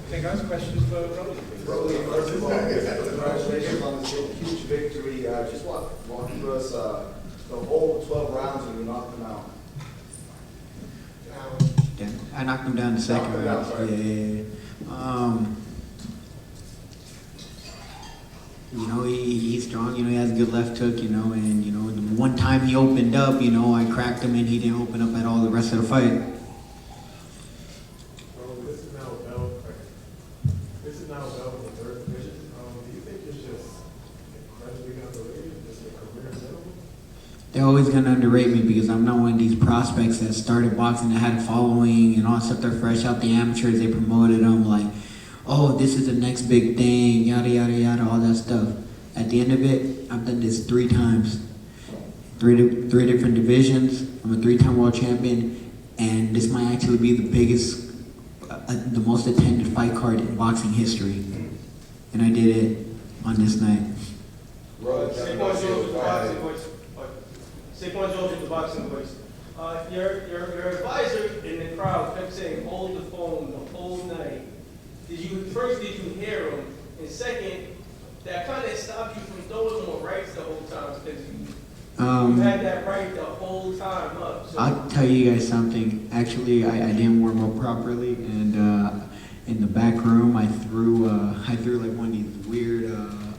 Hey guys, questions for Rolly? Rolly, first of all, congratulations on this huge victory. Just walk through us the whole 12 rounds and you knocked them out. Yeah, I knocked him down the second round. You know, he's strong, you know, he has a good left hook, you know, and, you know, the one time he opened up, you know, I cracked him and he didn't open up at all the rest of the fight. This is now a belt in the third division. Do you think it's just incredibly underrated, just a career minimum? They're always going to underrate me because I'm not one of these prospects that started boxing, that had a following and all that stuff. They're fresh out the amateurs, they promoted them like, oh, this is the next big thing, yada, yada, yada, all that stuff. At the end of it, I've done this 3 times. Three different divisions. I'm a 3-time world champion, and this might actually be the biggest, the most attended fight card in boxing history. And I did it on this night. Saquon Jones with the boxing voice. Saquon Jones with the boxing voice. Your advisor in the crowd kept saying, hold the phone the whole night. Did you hear him? And second, that kind of stopped you from throwing more rights the whole time because you had that right the whole time up. So. I'll tell you guys something. Actually, I didn't warm up properly, and in the back room, I threw like one of these weird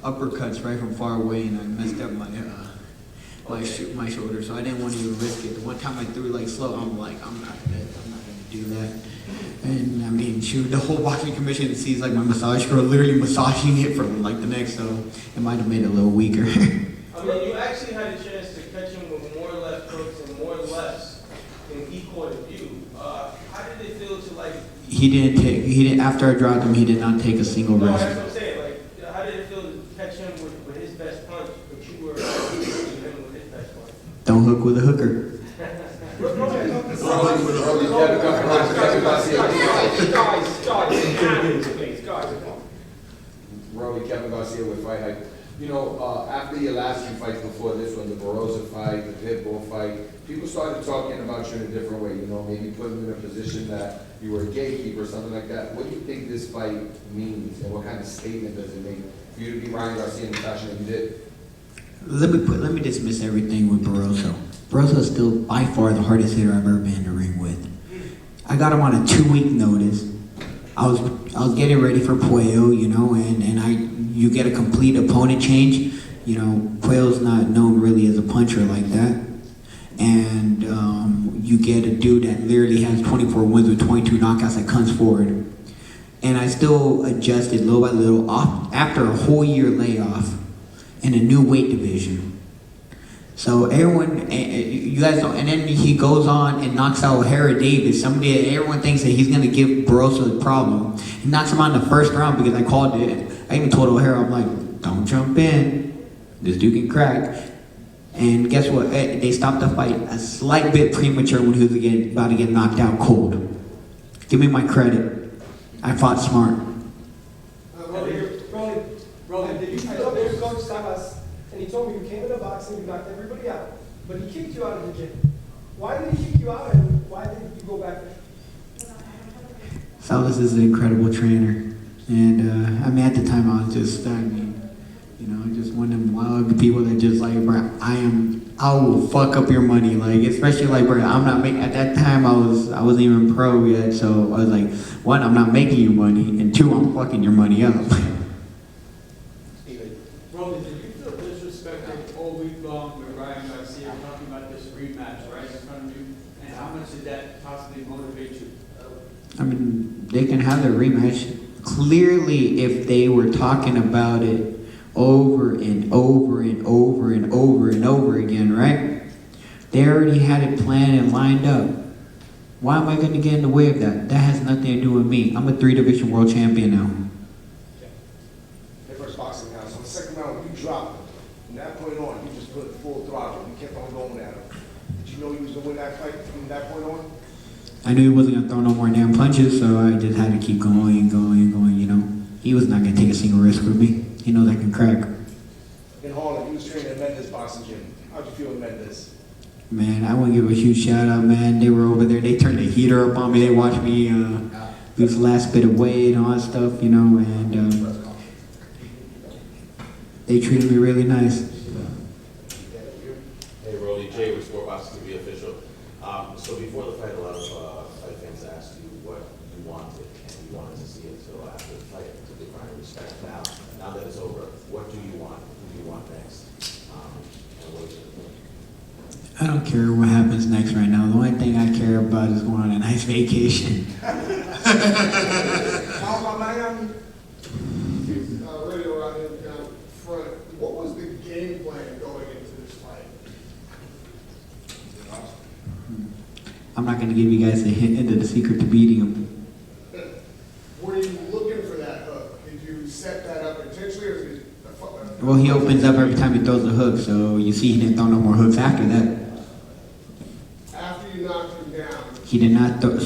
uppercuts right from far away, and I messed up my shoulder. So I didn't want to even risk it. The one time I threw like slow, I'm like, I'm not gonna do that. And I mean, shoot, the whole boxing commission sees like my massage girl literally massaging it for like the next, so it might have made it a little weaker. I mean, you actually had a chance to catch him with more left hooks and more lefts than he caught of you. How did it feel to like? He didn't. After I dropped him, he did not take a single No, risk. that's what I'm saying. Like, how did it feel to catch him with his best punch, but you were hitting him with his best punch? Don't hook with a hooker. Rolly, Kevin Garcia with FightHype. You know, after your last 2 fights before this one, the Barboza fight, the Pitbull fight, people started talking about you in a different way, you know, maybe putting you in a position that you were a gatekeeper or something like that. What do you think this fight means, and what kind of statement does it make for you to be Ryan Garcia in the fashion that you did? Let me dismiss everything with Barboza. Barboza is still by far the hardest hitter I've ever been in the ring with. I got him on a 2-week notice. I was getting ready for Puello, you know, and you get a complete opponent change. You know, Puello's not known really as a puncher like that. And you get a dude that literally has 24 wins with 22 knockouts that comes forward. And I still adjusted little by little after a whole year layoff in a new weight division. So everyone, you guys don't, and then he goes on and knocks out O'Hara Davis. Everyone thinks that he's going to give Barboza a problem. He knocks him out in the first round because I called it. I even told O'Hara, I'm like, don't jump in. This dude can crack. And guess what? They stopped the fight a slight bit premature when he was about to get knocked out cold. Give me my credit. I fought smart. Rolly, did you talk to your coach Salas, and he told me you came into boxing, you knocked everybody out, but he kicked you out of the gym. Why did he kick you out, and why didn't you go back there? Salas is an incredible trainer. And I mean, at the time I was just, just one of them wild people that just like, bro, I will fuck up your money. Like, especially like, bro, I'm not making, at that time I wasn't even pro yet. So I was like, 1, I'm not making you money. And 2, I'm fucking your money up. Rolly, did you feel disrespected all week long with Ryan Garcia talking about this rematch right in front of you? And how much did that possibly motivate you? I mean, they can have their rematch. Clearly, if they were talking about it over and over and over and over and over again, right? They already had it planned and lined up. Why am I going to get in the way of that? That has nothing to do with me. I'm a 3-division world champion now. Their first boxing round. So the second round, you dropped him. From that point on, you just put it full throttle. You kept on going at him. Did you know you was going to win that fight from that point on? I knew he wasn't going to throw no more damn punches, so I just had to keep going and going and going, you know. He was not going to take a single risk with me. He knows I can crack. In Harlem, you was training at Mendes Boxing Gym. How'd you feel in Mendes? Man, I want to give a huge shout out, man. They were over there. They turned the heater up on me. They watched me lose the last bit of weight and all that stuff, you know, and they treated me really nice. Hey, Rolly, Jay with Sport Boxing TV official. So before the fight, a lot of fight fans asked you what you wanted, and you wanted to see until after the fight, to the kind of respect. Now that it's over, what do you want? Who do you want next? And what is it? I don't care what happens next right now. The only thing I care about is going on a nice vacation. How about Miami? Radio out here down front. What was the game plan going into this fight? I'm not going to give you guys the hint into the secret to beating him. Were you looking for that hook? Did you set that up intentionally, or is it a Well, he opens up every time he throws a hook, so you see he didn't throw no more hooks after that. after you knocked him down? He did not throw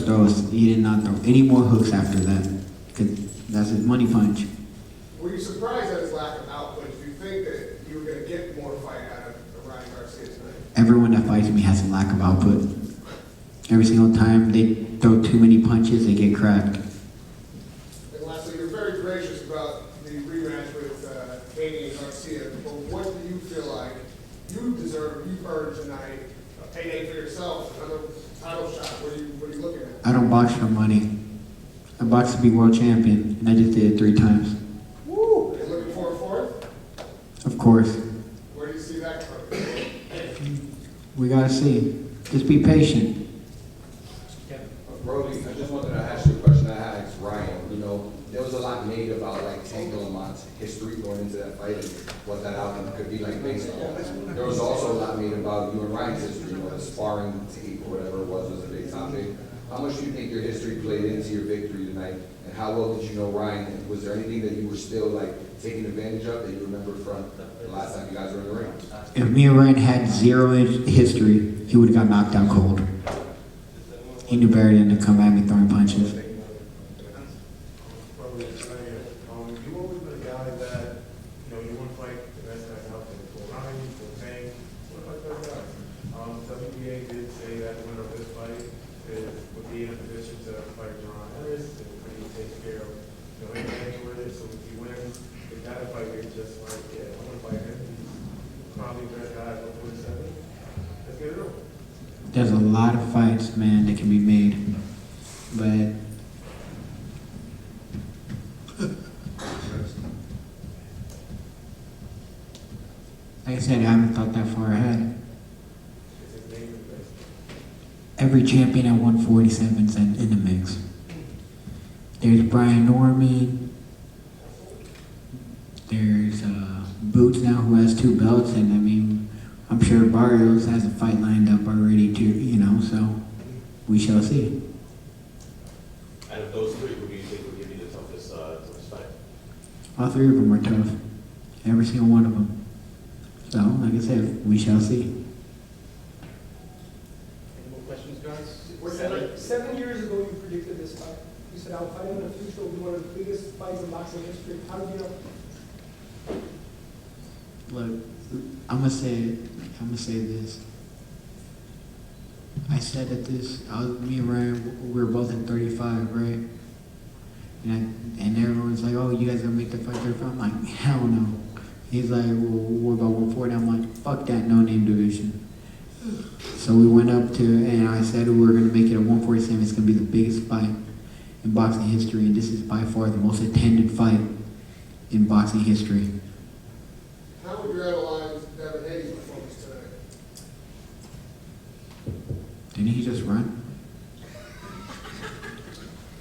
any more hooks after that, because that's his money punch. Were you surprised at his lack of output? Did you think that you were going to get more fight out of Ryan Garcia tonight? Everyone that fights me has a lack of output. Every single time they throw too many punches, they get cracked. And lastly, you're very gracious about the rematch with Haney-Garcia, but what do you feel like you deserve, you earned tonight, a payday for yourself, another title shot? What are you looking at? I don't box for money. I box to be world champion, and I just did it 3 times. Woo! You're looking for a fourth? Of course. Where do you see that coming? We gotta see. Just be patient. Brody, I just wanted to ask you a question I had asked Ryan. You know, there was a lot made about like Tank Lamont's history going into that fight and what that outcome could be like based on. There was also a lot made about you and Ryan's history, you know, the sparring tape or whatever it was a big topic. How much do you think your history played into your victory tonight? And how well did you know Ryan? And was there anything that you were still like taking advantage of that you remember from the last time you guys were in the ring? If me and Ryan had 0 history, he would have got knocked out cold. He knew better than to come at me throwing punches. Probably you always been a guy that, you want to fight the best guys out there. For Ryan, for Tank, what about those guys? WBA did say that the winner of this fight would be in a position to fight John Harris, and when he takes care of, any match with it, so if he wins, they got to fight here just like, I want to fight him. He's probably the best guy at 147. Let's get it over. There's a lot of fights, man, that can be made. But like I said, I haven't thought that far ahead. Every champion at 147 is in the mix. There's Brian Norman. There's Boots now, who has 2 belts, and I mean, I'm sure Barrios has a fight lined up already too, so we shall see. Out of those 3, who do you think would give you the toughest fight? All 3 of them are tough. Every single one of them. So, like I said, we shall see. Any more questions, guys? 7 years ago, you predicted this fight. You said, I'll fight him in the future. It'll be one of the biggest fights in boxing history. How did you know? Look, I'm gonna say this. I said that me and Ryan, we were both at 35, right? And everyone's like, oh, you guys gonna make the fight 35? I'm like, hell no. He's like, well, what about 140? I'm like, fuck that no-name division. So we went up to, and I said we were gonna make it a 147. It's gonna be the biggest fight in boxing history, and this is by far the most attended fight in boxing history. How would you analyze Devin Haney's performance tonight? Didn't he just run?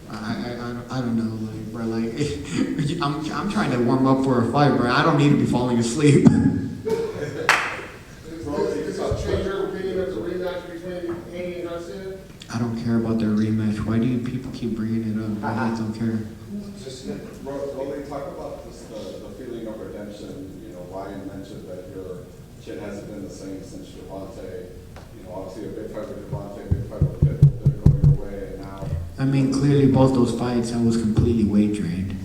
I don't know, like, bro, like, I'm trying to warm up for a fight, bro. I don't need to be falling asleep. Does this change your opinion of the rematch between Haney and Garcia? I don't care about their rematch. Why do you people keep bringing it up? I just don't care. Rolly, talk about this, the feeling of redemption. You know, Ryan mentioned that your shit hasn't been the same since Javante. You know, obviously a big fight with Javante, big fight with Pitbull didn't go your way, and now. I mean, clearly both those fights, I was completely weight drained.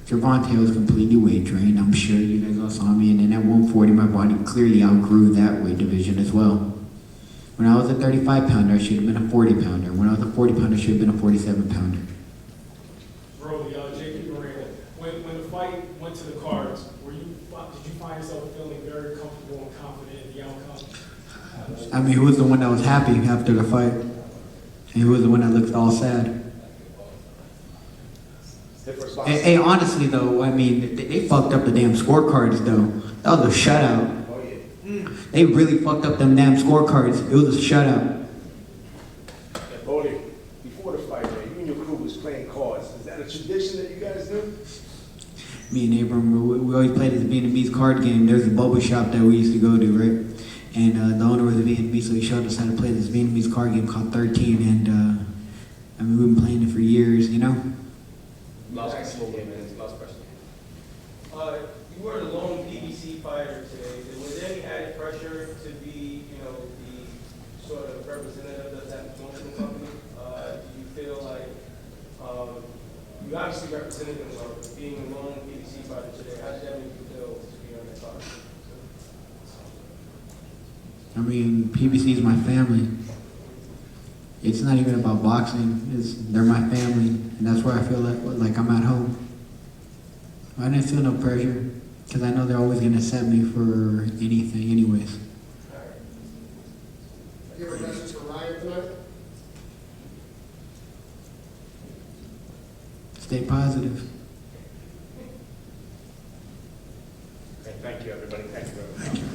Gervonta was completely weight drained. I'm sure you guys all saw me. And then at 140, my body clearly outgrew that weight division as well. When I was a 35-pounder, I should have been a 40-pounder. When I was a 40-pounder, I should have been a 47-pounder. Rolly, JP Moreno, when the fight went to the cards, did you find yourself feeling very comfortable and confident in the outcome? I mean, who was the one that was happy after the fight? And who was the one that looked all sad? Hey, honestly though, I mean, they fucked up the damn scorecards though. That was a shutout. Oh, yeah. They really fucked up them damn scorecards. It was a shutout. Rolly, before the fight, man, you and your crew was playing cards. Is that a tradition that you guys do? Me and Abram, we always played this Vietnamese card game. There's a boba shop that we used to go to, right? And the owner was a Vietnamese, so he showed us how to play this Vietnamese card game called 13. And I mean, we've been playing it for years, you know? Last question. You were the lone PBC fighter today. Was there any added pressure to be, the sort of representative of that promotional company? Do you feel like you obviously represented them well, but being a lone PBC fighter today, how did that make you feel to be on that card? I mean, PBC is my family. It's not even about boxing. They're my family, and that's where I feel like I'm at home. I didn't feel no pressure, because I know they're always going to accept me for anything anyways. You have a message for Ryan tonight? Stay positive. Okay, thank you, everybody. Thank you very much.